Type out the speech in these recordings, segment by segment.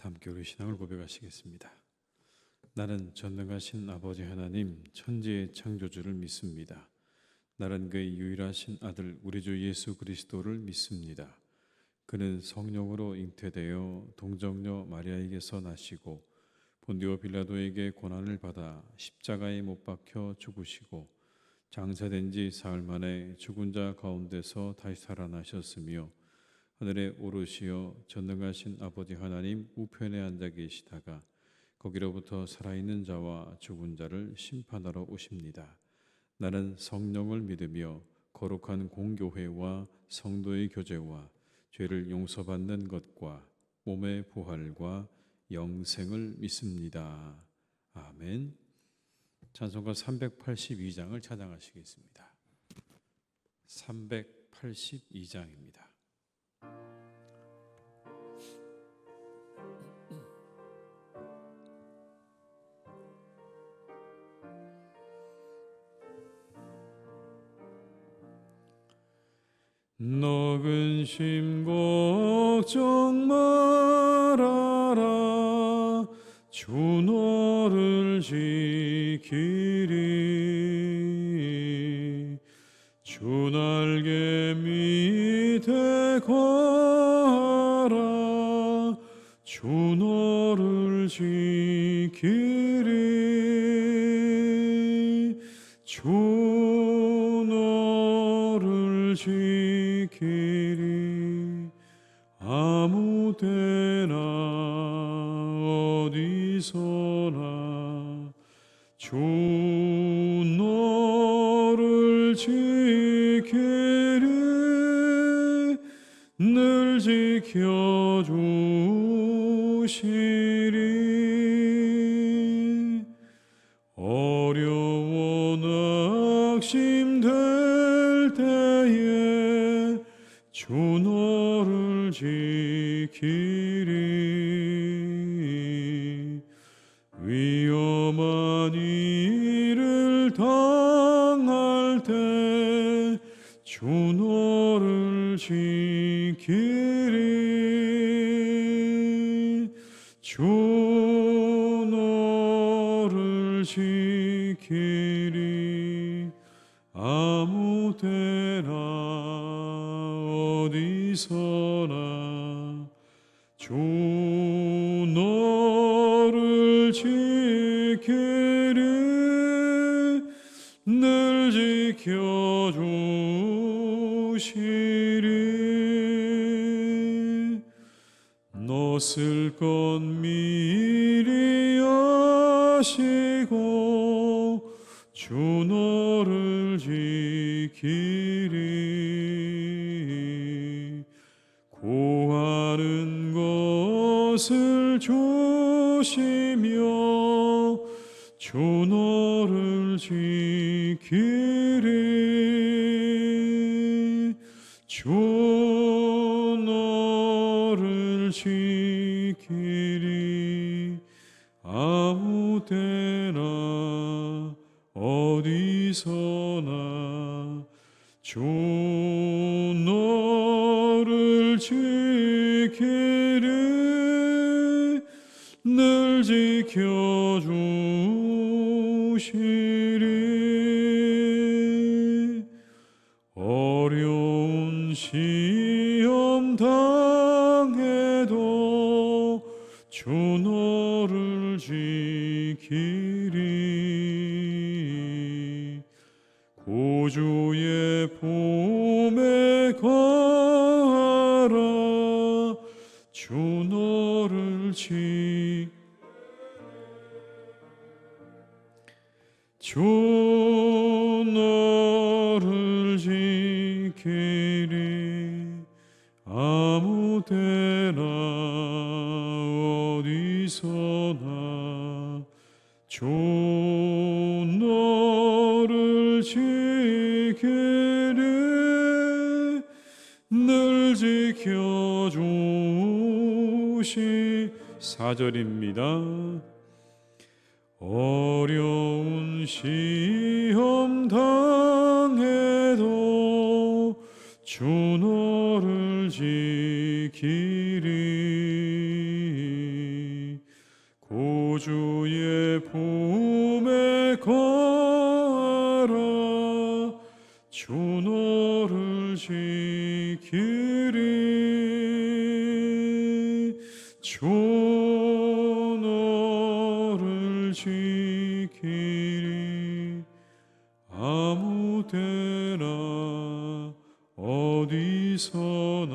함께 우리 신앙을 고백하시겠습니다. 나는 전능하신 아버지 하나님 천지의 창조주를 믿습니다. 나는 그의 유일하신 아들 우리 주 예수 그리스도를 믿습니다. 그는 성령으로 잉태되어 동정녀 마리아에게서 나시고 본디오 빌라도에게 고난을 받아 십자가에 못 박혀 죽으시고 장사된 지 사흘 만에 죽은 자 가운데서 다시 살아나셨으며 하늘에 오르시어 전능하신 아버지 하나님 우편에 앉아 계시다가 거기로부터 살아있는 자와 죽은 자를 심판하러 오십니다. 나는 성령을 믿으며 거룩한 공교회와 성도의 교제와 죄를 용서받는 것과 몸의 부활과 영생을 믿습니다. 아멘. 찬송가 382장을 찬양하시겠습니다. 382장입니다. 너 근심 걱정 말아라 주 너를 지키리 주 날개 밑에 거하라 주 너를 지키리 주 너를 지키리 아무 때나 어디서나 주 너를 지키리 늘 지켜주시리 어려워 낙심될 때에 주 너를 지키리 위험한 일을 당할 때 주 너를 지키리 주 너를 지키리 아무 때나 어디서나 주 너를 지키리 늘 지켜주시리 너 쓸 것 미리 아시고 주 너를 지키리 고하는 것을 조시며 주 너를 지키리 주 너를 지키리 아무 때나 어디서나 주 너를 지키리 늘 지켜주시리 어려운 시험 당해도 주 너를 지키리 고주의 봄에 가라 주 너를 주 너를 지키리 아무 때나 어디서나 주 너를 지키리 늘 지켜주시 4절입니다. 어려운 시험 당해도 주 너를 지키리 주의 품에 가라. 주 너를 지키리. 주 너를 지키리. 아무 때나 어디서나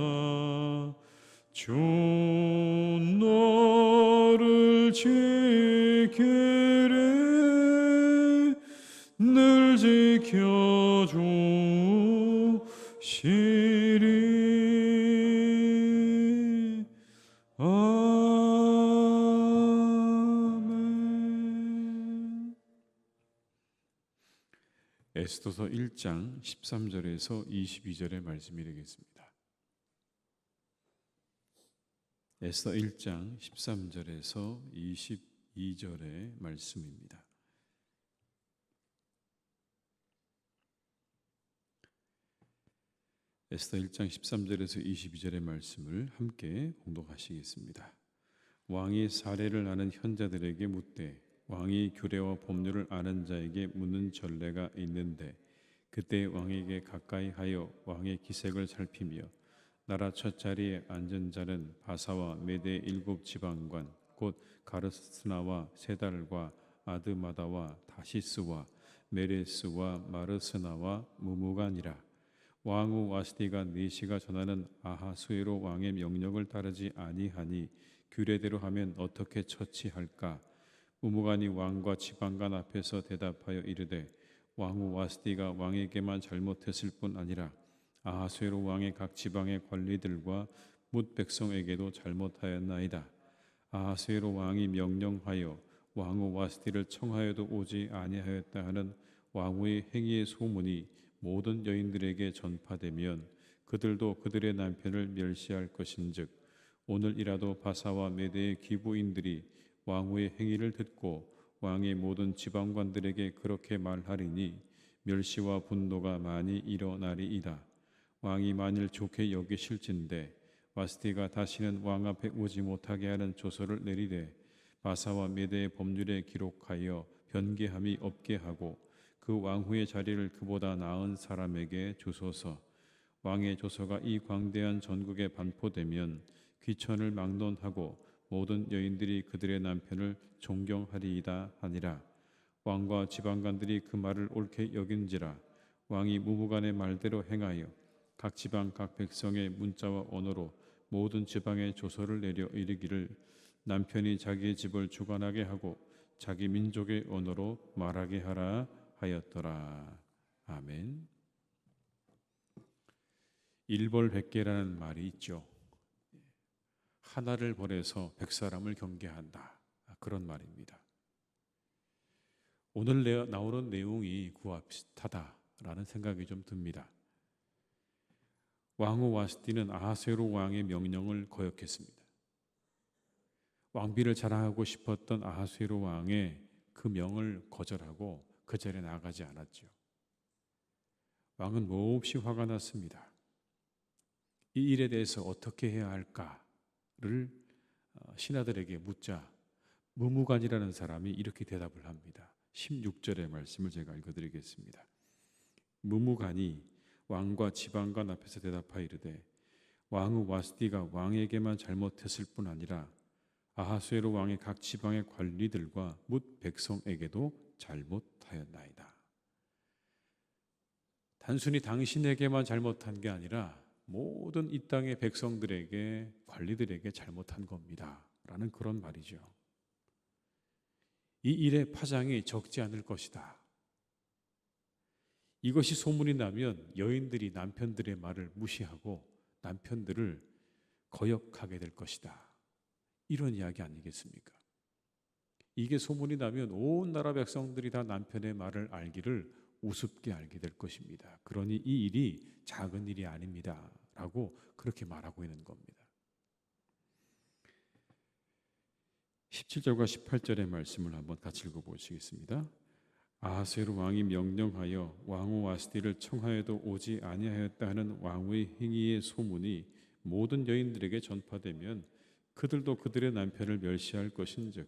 주 너를 지키리. 늘 지켜주시리. 아멘. 에스더서 1장 13절에서 22절의 말씀이 되겠습니다. 에스더 1장 13절에서 22절의 말씀입니다. 에스더 1장 13절에서 22절의 말씀을 함께 공독하시겠습니다. 왕이 사례를 아는 현자들에게 묻되 왕이 규례와 법률을 아는 자에게 묻는 전례가 있는데 그때 왕에게 가까이 하여 왕의 기색을 살피며 나라 첫 자리에 앉은 자는 바사와 메대 7 지방관 곧 가르스나와 세달과 아드마다와 다시스와 메레스와 마르스나와 무무간이라. 왕후 와스디가 네시가 전하는 아하수에로 왕의 명령을 따르지 아니하니 규례대로 하면 어떻게 처치할까? 무무간이 왕과 지방관 앞에서 대답하여 이르되 왕후 와스디가 왕에게만 잘못했을 뿐 아니라 아하수에로 왕의 각 지방의 관리들과 뭇 백성에게도 잘못하였나이다. 아하수에로 왕이 명령하여 왕후 와스디를 청하여도 오지 아니하였다 하는 왕후의 행위의 소문이 모든 여인들에게 전파되면 그들도 그들의 남편을 멸시할 것인즉 오늘이라도 바사와 메대의 기부인들이 왕후의 행위를 듣고 왕의 모든 지방관들에게 그렇게 말하리니 멸시와 분노가 많이 일어나리이다. 왕이 만일 좋게 여기실진대 와스디가 다시는 왕 앞에 오지 못하게 하는 조서를 내리되 바사와 메대의 법률에 기록하여 변개함이 없게 하고 그 왕후의 자리를 그보다 나은 사람에게 주소서. 왕의 조서가 이 광대한 전국에 반포되면 귀천을 막론하고 모든 여인들이 그들의 남편을 존경하리이다 하니라. 왕과 지방관들이 그 말을 옳게 여긴지라. 왕이 무무간의 말대로 행하여 각 지방 각 백성의 문자와 언어로 모든 지방에 조서를 내려 이르기를 남편이 자기의 집을 주관하게 하고 자기 민족의 언어로 말하게 하라 하였더라. 아멘. 일벌백계라는 말이 있죠. 하나를 벌해서 100사람을 경계한다. 그런 말입니다. 오늘 나오는 내용이 그와 비슷하다라는 생각이 좀 듭니다. 왕후 와스디는 아하수에로 왕의 명령을 거역했습니다. 왕비를 자랑하고 싶었던 아하수에로 왕의 그 명을 거절하고 그 자리에 나가지 않았죠. 왕은 몹시 화가 났습니다. 이 일에 대해서 어떻게 해야 할까를 신하들에게 묻자 무무간이라는 사람이 이렇게 대답을 합니다. 16절의 말씀을 제가 읽어드리겠습니다. 무무간이 왕과 지방관 앞에서 대답하여 이르되 왕후 와스디가 왕에게만 잘못했을 뿐 아니라 아하수에로 왕의 각 지방의 관리들과 뭇 백성에게도 잘못하였나이다. 단순히 당신에게만 잘못한 게 아니라 모든 이 땅의 백성들에게 관리들에게 잘못한 겁니다. 라는 그런 말이죠. 이 일의 파장이 적지 않을 것이다. 이것이 소문이 나면 여인들이 남편들의 말을 무시하고 남편들을 거역하게 될 것이다. 이런 이야기 아니겠습니까? 이게 소문이 나면 온 나라 백성들이 다 남편의 말을 알기를 우습게 알게 될 것입니다. 그러니 이 일이 작은 일이 아닙니다. 라고 그렇게 말하고 있는 겁니다. 17절과 18절의 말씀을 한번 같이 읽어보시겠습니다. 아하수에로 왕이 명령하여 왕후 와스디를 청하여도 오지 아니하였다 하는 왕후의 행위의 소문이 모든 여인들에게 전파되면 그들도 그들의 남편을 멸시할 것인즉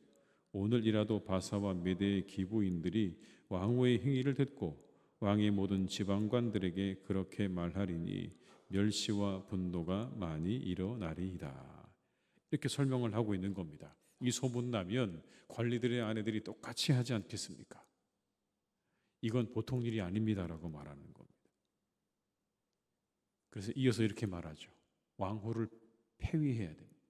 오늘이라도 바사와 메대의 기부인들이 왕후의 행위를 듣고 왕의 모든 지방관들에게 그렇게 말하리니 멸시와 분노가 많이 일어나리이다. 이렇게 설명을 하고 있는 겁니다. 이 소문나면 관리들의 아내들이 똑같이 하지 않겠습니까? 이건 보통 일이 아닙니다라고 말하는 겁니다. 그래서 이어서 이렇게 말하죠. 왕후를 폐위해야 됩니다.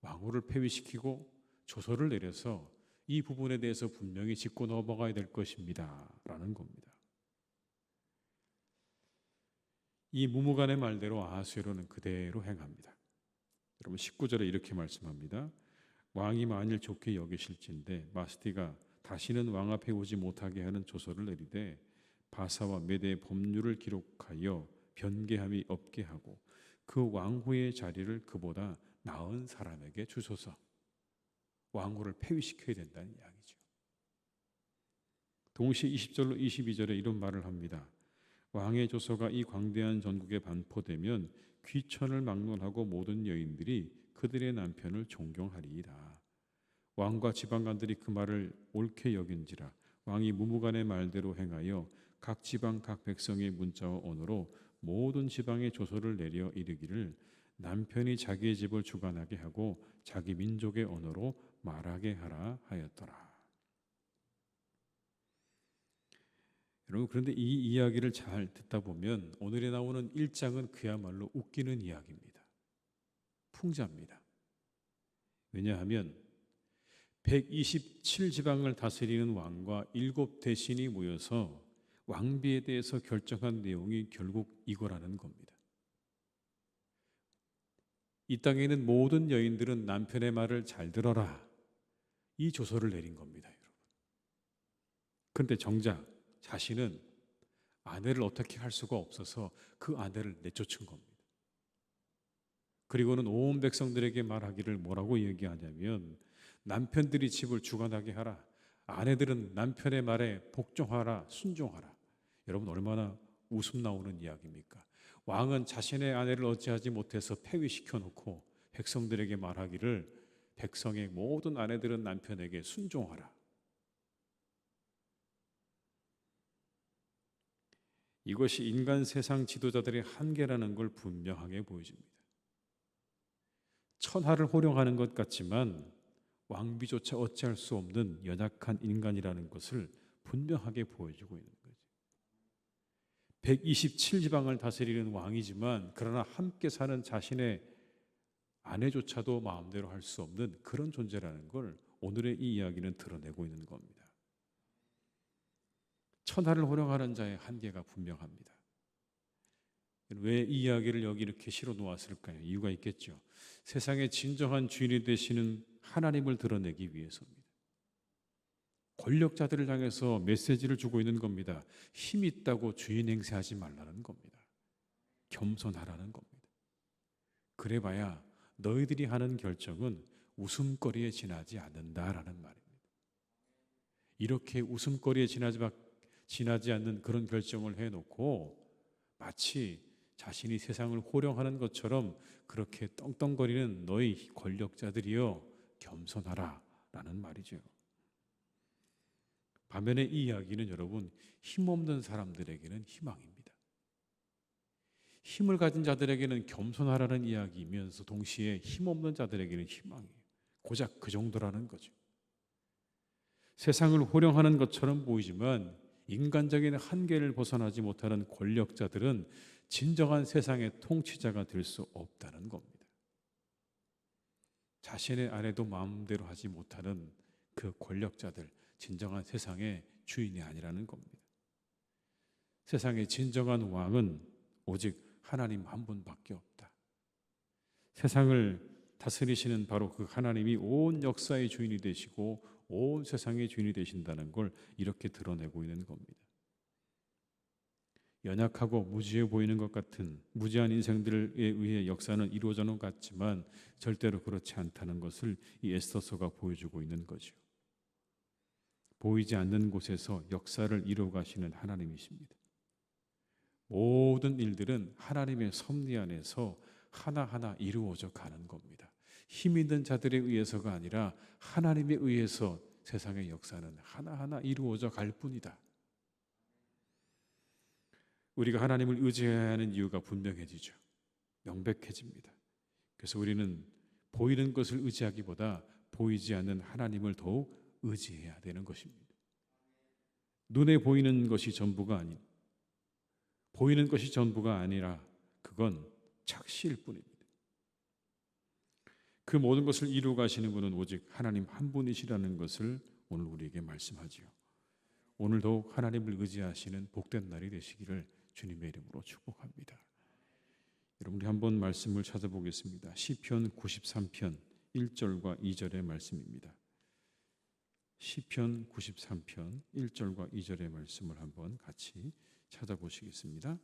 왕후를 폐위시키고 조서를 내려서 이 부분에 대해서 분명히 짚고 넘어가야 될 것입니다 라는 겁니다. 이 무무간의 말대로 아하수에로는 그대로 행합니다. 여러분 19절에 이렇게 말씀합니다. 왕이 만일 좋게 여기실진데 마스티가 다시는 왕 앞에 오지 못하게 하는 조서를 내리되 바사와 메대의 법률을 기록하여 변개함이 없게 하고 그 왕후의 자리를 그보다 나은 사람에게 주소서. 왕후를 폐위시켜야 된다는 이야기죠. 동시에 20절로 22절에 이런 말을 합니다. 왕의 조서가 이 광대한 전국에 반포되면 귀천을 막론하고 모든 여인들이 그들의 남편을 존경하리이다. 왕과 지방관들이 그 말을 옳게 여긴지라 왕이 무무간의 말대로 행하여 각 지방 각 백성의 문자와 언어로 모든 지방의 조서를 내려 이르기를 남편이 자기의 집을 주관하게 하고 자기 민족의 언어로 말하게 하라 하였더라. 여러분 그런데 이 이야기를 잘 듣다 보면 오늘에 나오는 1장은 그야말로 웃기는 이야기입니다. 풍자입니다. 왜냐하면 127지방을 다스리는 왕과 7대신이 모여서 왕비에 대해서 결정한 내용이 결국 이거라는 겁니다. 이 땅에 있는 모든 여인들은 남편의 말을 잘 들어라. 이 조서를 내린 겁니다, 여러분. 그런데 정작 자신은 아내를 어떻게 할 수가 없어서 그 아내를 내쫓은 겁니다. 그리고는 온 백성들에게 말하기를 뭐라고 얘기하냐면 남편들이 집을 주관하게 하라. 아내들은 남편의 말에 복종하라, 순종하라. 여러분 얼마나 웃음 나오는 이야기입니까? 왕은 자신의 아내를 어찌하지 못해서 폐위시켜 놓고 백성들에게 말하기를 백성의 모든 아내들은 남편에게 순종하라. 이것이 인간 세상 지도자들의 한계라는 걸 분명하게 보여줍니다. 천하를 호령하는 것 같지만 왕비조차 어찌할 수 없는 연약한 인간이라는 것을 분명하게 보여주고 있는 거죠. 127지방을 다스리는 왕이지만 그러나 함께 사는 자신의 아내조차도 마음대로 할 수 없는 그런 존재라는 걸 오늘의 이 이야기는 드러내고 있는 겁니다. 천하를 호령하는 자의 한계가 분명합니다. 왜 이 이야기를 여기 이렇게 실어 놓았을까요? 이유가 있겠죠. 세상의 진정한 주인이 되시는 하나님을 드러내기 위해서입니다. 권력자들을 향해서 메시지를 주고 있는 겁니다. 힘 있다고 주인 행세하지 말라는 겁니다. 겸손하라는 겁니다. 그래봐야 너희들이 하는 결정은 웃음거리에 지나지 않는다라는 말입니다. 이렇게 웃음거리에 지나지 않는 그런 결정을 해놓고 마치 자신이 세상을 호령하는 것처럼 그렇게 떵떵거리는 너희 권력자들이여 겸손하라 라는 말이죠. 반면에 이 이야기는 여러분 힘없는 사람들에게는 희망입니다. 힘을 가진 자들에게는 겸손하라는 이야기이면서 동시에 힘없는 자들에게는 희망이에요. 고작 그 정도라는 거죠. 세상을 호령하는 것처럼 보이지만 인간적인 한계를 벗어나지 못하는 권력자들은 진정한 세상의 통치자가 될 수 없다는 겁니다. 자신의 아내도 마음대로 하지 못하는 그 권력자들, 진정한 세상의 주인이 아니라는 겁니다. 세상의 진정한 왕은 오직 하나님 한 분밖에 없다. 세상을 다스리시는 바로 그 하나님이 온 역사의 주인이 되시고 온 세상의 주인이 되신다는 걸 이렇게 드러내고 있는 겁니다. 연약하고 무지해 보이는 것 같은 무지한 인생들에 의해 역사는 이루어져는 같지만 절대로 그렇지 않다는 것을 이 에스더서가 보여주고 있는 거죠. 보이지 않는 곳에서 역사를 이루어 가시는 하나님이십니다. 모든 일들은 하나님의 섭리 안에서 하나하나 이루어져 가는 겁니다. 힘 있는 자들에 의해서가 아니라 하나님에 의해서 세상의 역사는 하나하나 이루어져 갈 뿐이다. 우리가 하나님을 의지해야 하는 이유가 분명해지죠. 명백해집니다. 그래서 우리는 보이는 것을 의지하기보다 보이지 않는 하나님을 더욱 의지해야 되는 것입니다. 눈에 보이는 것이 전부가 아닌, 보이는 것이 전부가 아니라 그건 착시일 뿐입니다. 그 모든 것을 이루어 가시는 분은 오직 하나님 한 분이시라는 것을 오늘 우리에게 말씀하지요. 오늘 더욱 하나님을 의지하시는 복된 날이 되시기를 주님의 이름으로 축복합니다. 여러분, 우리 한번 말씀을 찾아보겠습니다. 시편 93편 1절과 2절의 말씀입니다. 시편 93편 1절과 2절의 말씀을 한번 같이 찾아보시겠습니다.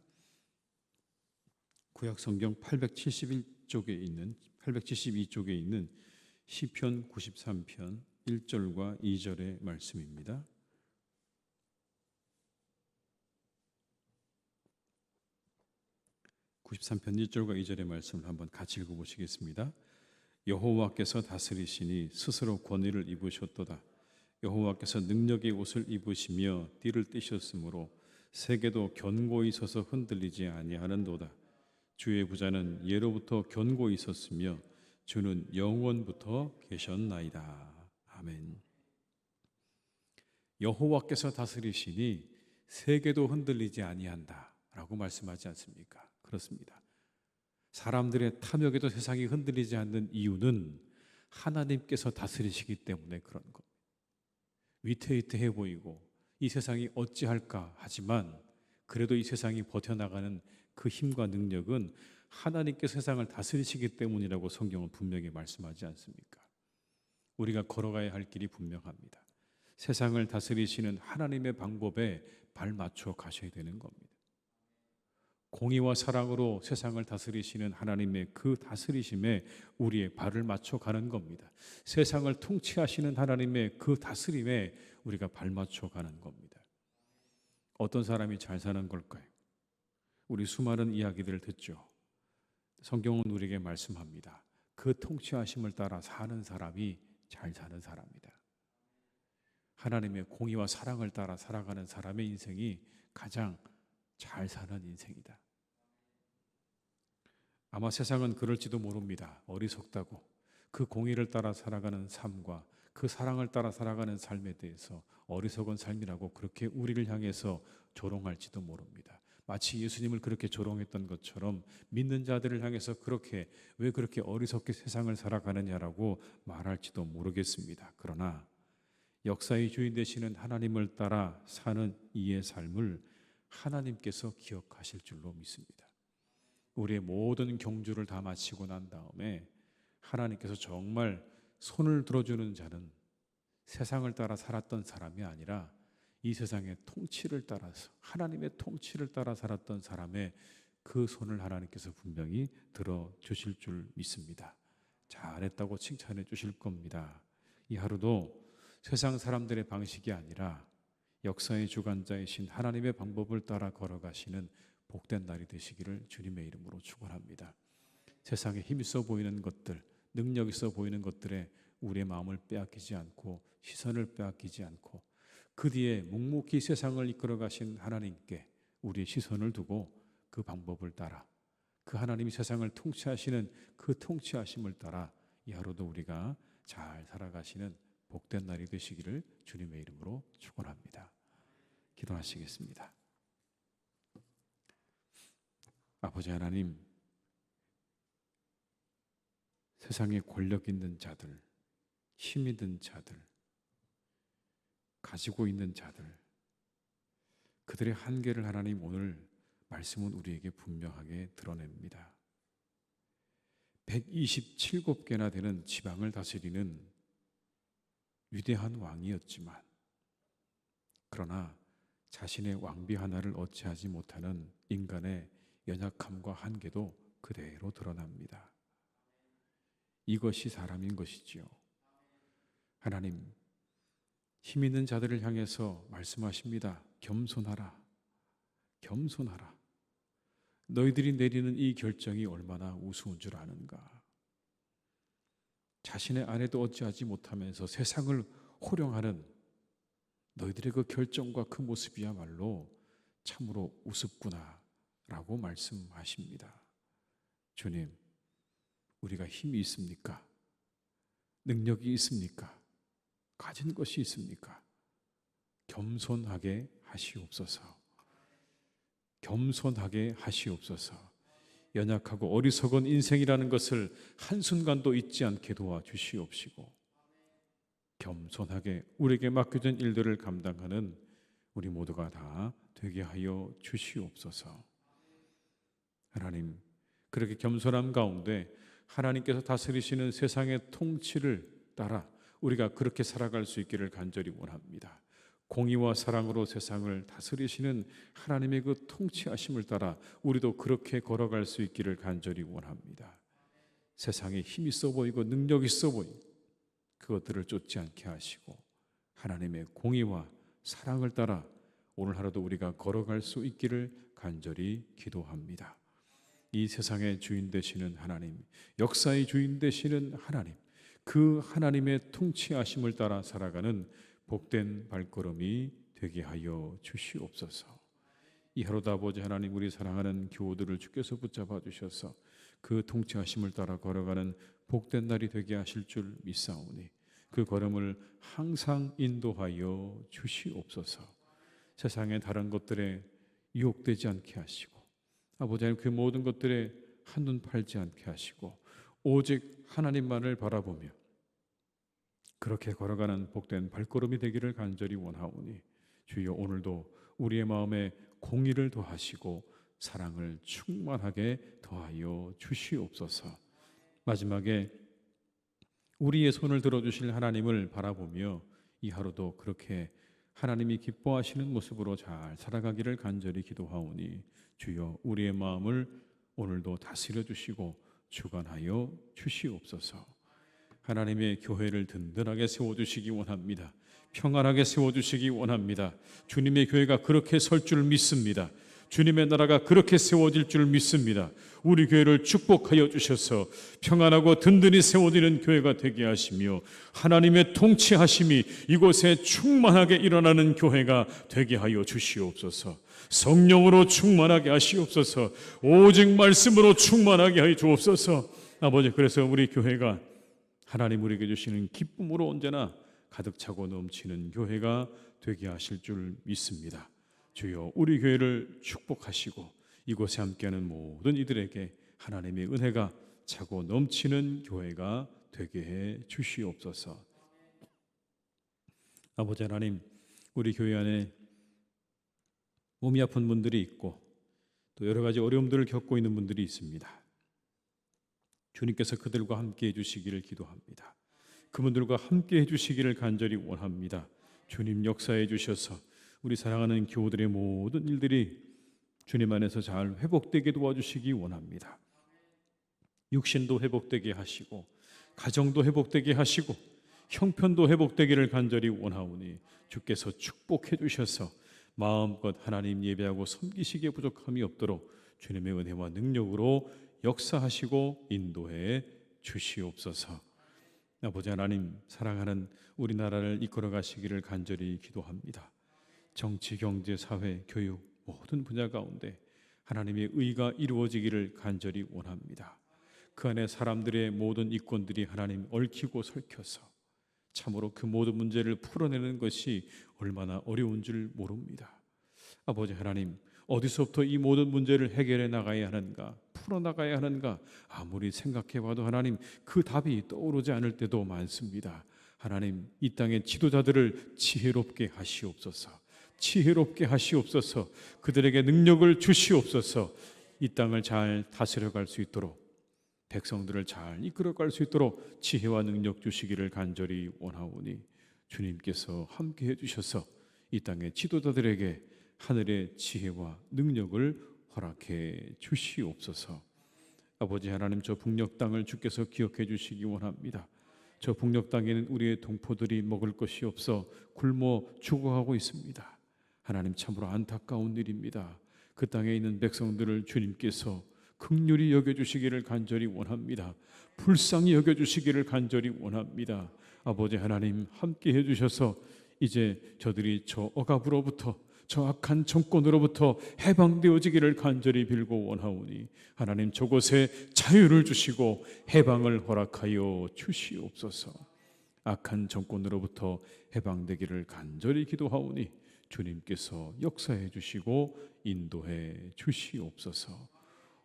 구약 성경 872쪽에 있는 시편 93편 1절과 2절의 말씀입니다. (93편) 1절과 2절의 말씀을 한번 같이 읽어보시겠습니다. 여호와께서 다스리시니 스스로 권위를 입으셨도다. 여호와께서 능력의 옷을 입으시며 띠를 띠셨으므로 세계도 견고히 서서 흔들리지 아니하는도다. 주의 부자는 예로부터 견고히 섰으며 주는 영원부터 계셨나이다. 아멘. 여호와께서 다스리시니 세계도 흔들리지 아니한다 라고 말씀하지 않습니까? 그렇습니다. 사람들의 탐욕에도 세상이 흔들리지 않는 이유는 하나님께서 다스리시기 때문에 그런 겁니다. 위태위태해 보이고 이 세상이 어찌할까 하지만 그래도 이 세상이 버텨나가는 그 힘과 능력은 하나님께서 세상을 다스리시기 때문이라고 성경은 분명히 말씀하지 않습니까? 우리가 걸어가야 할 길이 분명합니다. 세상을 다스리시는 하나님의 방법에 발 맞춰 가셔야 되는 겁니다. 공의와 사랑으로 세상을 다스리시는 하나님의 그 다스리심에 우리의 발을 맞춰 가는 겁니다. 세상을 통치하시는 하나님의 그 다스림에 우리가 발 맞춰 가는 겁니다. 어떤 사람이 잘 사는 걸까요? 우리 수많은 이야기들을 듣죠. 성경은 우리에게 말씀합니다. 그 통치하심을 따라 사는 사람이 잘 사는 사람이다. 하나님의 공의와 사랑을 따라 살아가는 사람의 인생이 가장 잘 사는 인생이다. 아마 세상은 그럴지도 모릅니다. 어리석다고 그 공의를 따라 살아가는 삶과 그 사랑을 따라 살아가는 삶에 대해서 어리석은 삶이라고 그렇게 우리를 향해서 조롱할지도 모릅니다. 마치 예수님을 그렇게 조롱했던 것처럼 믿는 자들을 향해서 왜 그렇게 어리석게 세상을 살아가느냐라고 말할지도 모르겠습니다. 그러나 역사의 주인 되시는 하나님을 따라 사는 이의 삶을 하나님께서 기억하실 줄로 믿습니다. 우리의 모든 경주를 다 마치고 난 다음에 하나님께서 정말 손을 들어주는 자는 세상을 따라 살았던 사람이 아니라 이 세상의 통치를 따라서 하나님의 통치를 따라 살았던 사람의 그 손을 하나님께서 분명히 들어주실 줄 믿습니다. 잘했다고 칭찬해 주실 겁니다. 이 하루도 세상 사람들의 방식이 아니라 역사의 주관자이신 하나님의 방법을 따라 걸어가시는 복된 날이 되시기를 주님의 이름으로 축원합니다. 세상에 힘 있어 보이는 것들, 능력 있어 보이는 것들에 우리의 마음을 빼앗기지 않고 시선을 빼앗기지 않고 그 뒤에 묵묵히 세상을 이끌어 가신 하나님께 우리의 시선을 두고 그 방법을 따라 그 하나님이 세상을 통치하시는 그 통치하심을 따라 이 하루도 우리가 잘 살아가시는 복된 날이 되시기를 주님의 이름으로 축원합니다. 기도하시겠습니다. 아버지 하나님, 세상에 권력 있는 자들, 힘 있는 자들, 가지고 있는 자들, 그들의 한계를 하나님 오늘 말씀은 우리에게 분명하게 드러냅니다. 127개나 되는 지방을 다스리는 위대한 왕이었지만 그러나 자신의 왕비 하나를 어찌하지 못하는 인간의 연약함과 한계도 그대로 드러납니다. 이것이 사람인 것이지요. 하나님, 힘 있는 자들을 향해서 말씀하십니다. 겸손하라. 겸손하라. 너희들이 내리는 이 결정이 얼마나 우스운 줄 아는가. 자신의 아내도 어찌하지 못하면서 세상을 호령하는 너희들의 그 결정과 그 모습이야말로 참으로 우습구나 라고 말씀하십니다. 주님, 우리가 힘이 있습니까? 능력이 있습니까? 가진 것이 있습니까? 겸손하게 하시옵소서. 겸손하게 하시옵소서. 연약하고 어리석은 인생이라는 것을 한순간도 잊지 않게 도와주시옵시고, 겸손하게 우리에게 맡겨진 일들을 감당하는 우리 모두가 다 되게 하여 주시옵소서. 하나님, 그렇게 겸손함 가운데 하나님께서 다스리시는 세상의 통치를 따라 우리가 그렇게 살아갈 수 있기를 간절히 원합니다. 공의와 사랑으로 세상을 다스리시는 하나님의 그 통치하심을 따라 우리도 그렇게 걸어갈 수 있기를 간절히 원합니다. 세상에 힘이 있어 보이고 능력이 있어 보이고 그것들을 쫓지 않게 하시고 하나님의 공의와 사랑을 따라 오늘 하루도 우리가 걸어갈 수 있기를 간절히 기도합니다. 이 세상의 주인 되시는 하나님, 역사의 주인 되시는 하나님, 그 하나님의 통치하심을 따라 살아가는 복된 발걸음이 되게 하여 주시옵소서. 이 하루도 아버지 하나님, 우리 사랑하는 교우들을 주께서 붙잡아 주셔서 그 통치하심을 따라 걸어가는 복된 날이 되게 하실 줄 믿사오니 그 걸음을 항상 인도하여 주시옵소서. 세상의 다른 것들에 유혹되지 않게 하시고 아버지 하나님, 그 모든 것들에 한눈 팔지 않게 하시고 오직 하나님만을 바라보며 그렇게 걸어가는 복된 발걸음이 되기를 간절히 원하오니 주여, 오늘도 우리의 마음에 공의를 더하시고 사랑을 충만하게 더하여 주시옵소서. 마지막에 우리의 손을 들어주실 하나님을 바라보며 이 하루도 그렇게 하나님이 기뻐하시는 모습으로 잘 살아가기를 간절히 기도하오니 주여, 우리의 마음을 오늘도 다스려 주시고 주관하여 주시옵소서. 하나님의 교회를 든든하게 세워주시기 원합니다. 평안하게 세워주시기 원합니다. 주님의 교회가 그렇게 설 줄 믿습니다. 주님의 나라가 그렇게 세워질 줄 믿습니다. 우리 교회를 축복하여 주셔서 평안하고 든든히 세워지는 교회가 되게 하시며 하나님의 통치하심이 이곳에 충만하게 일어나는 교회가 되게 하여 주시옵소서. 성령으로 충만하게 하시옵소서. 오직 말씀으로 충만하게 하여 주옵소서. 아버지, 그래서 우리 교회가 하나님 우리에게 주시는 기쁨으로 언제나 가득 차고 넘치는 교회가 되게 하실 줄 믿습니다. 주여, 우리 교회를 축복하시고 이곳에 함께하는 모든 이들에게 하나님의 은혜가 차고 넘치는 교회가 되게 해 주시옵소서. 아버지 하나님, 우리 교회 안에 몸이 아픈 분들이 있고 또 여러 가지 어려움들을 겪고 있는 분들이 있습니다. 주님께서 그들과 함께 해주시기를 기도합니다. 그분들과 함께 해주시기를 간절히 원합니다. 주님, 역사해 주셔서 우리 사랑하는 교우들의 모든 일들이 주님 안에서 잘 회복되게 도와주시기 원합니다. 육신도 회복되게 하시고 가정도 회복되게 하시고 형편도 회복되기를 간절히 원하오니 주께서 축복해 주셔서 마음껏 하나님 예배하고 섬기시기에 부족함이 없도록 주님의 은혜와 능력으로 역사하시고 인도해 주시옵소서. 아버지 하나님, 사랑하는 우리나라를 이끌어 가시기를 간절히 기도합니다. 정치, 경제, 사회, 교육 모든 분야 가운데 하나님의 의가 이루어지기를 간절히 원합니다. 그 안에 사람들의 모든 이권들이 하나님 얽히고 설켜서 참으로 그 모든 문제를 풀어내는 것이 얼마나 어려운 줄 모릅니다. 아버지 하나님, 어디서부터 이 모든 문제를 해결해 나가야 하는가, 풀어나가야 하는가 아무리 생각해봐도 하나님 그 답이 떠오르지 않을 때도 많습니다. 하나님, 이 땅의 지도자들을 지혜롭게 하시옵소서. 지혜롭게 하시옵소서. 그들에게 능력을 주시옵소서. 이 땅을 잘 다스려갈 수 있도록, 백성들을 잘 이끌어갈 수 있도록 지혜와 능력 주시기를 간절히 원하오니 주님께서 함께해 주셔서 이 땅의 지도자들에게 하늘의 지혜와 능력을 허락해 주시옵소서. 아버지 하나님, 저 북녘 땅을 주께서 기억해 주시기 원합니다. 저 북녘 땅에는 우리의 동포들이 먹을 것이 없어 굶어 죽어가고 있습니다. 하나님, 참으로 안타까운 일입니다. 그 땅에 있는 백성들을 주님께서 긍휼히 여겨주시기를 간절히 원합니다. 불쌍히 여겨주시기를 간절히 원합니다. 아버지 하나님 함께 해주셔서 이제 저들이 저 억압으로부터, 저 악한 정권으로부터 해방되어지기를 간절히 빌고 원하오니 하나님 저곳에 자유를 주시고 해방을 허락하여 주시옵소서. 악한 정권으로부터 해방되기를 간절히 기도하오니 주님께서 역사해 주시고 인도해 주시옵소서.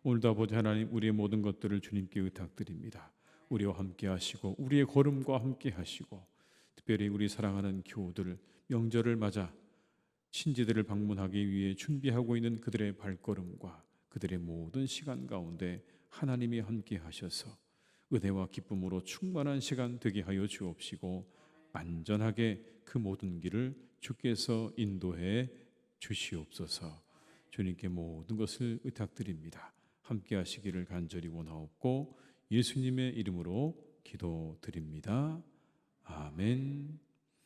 오늘도 아버지 하나님 우리의 모든 것들을 주님께 의탁드립니다. 우리와 함께 하시고 우리의 걸음과 함께 하시고 특별히 우리 사랑하는 교우들 명절을 맞아 친지들을 방문하기 위해 준비하고 있는 그들의 발걸음과 그들의 모든 시간 가운데 하나님이 함께 하셔서 은혜와 기쁨으로 충만한 시간 되게 하여 주옵시고 안전하게 그 모든 길을 주께서 인도해 주시옵소서. 주님께 모든 것을 의탁드립니다. 함께 하시기를 간절히 원하옵고 예수님의 이름으로 기도드립니다. 아멘.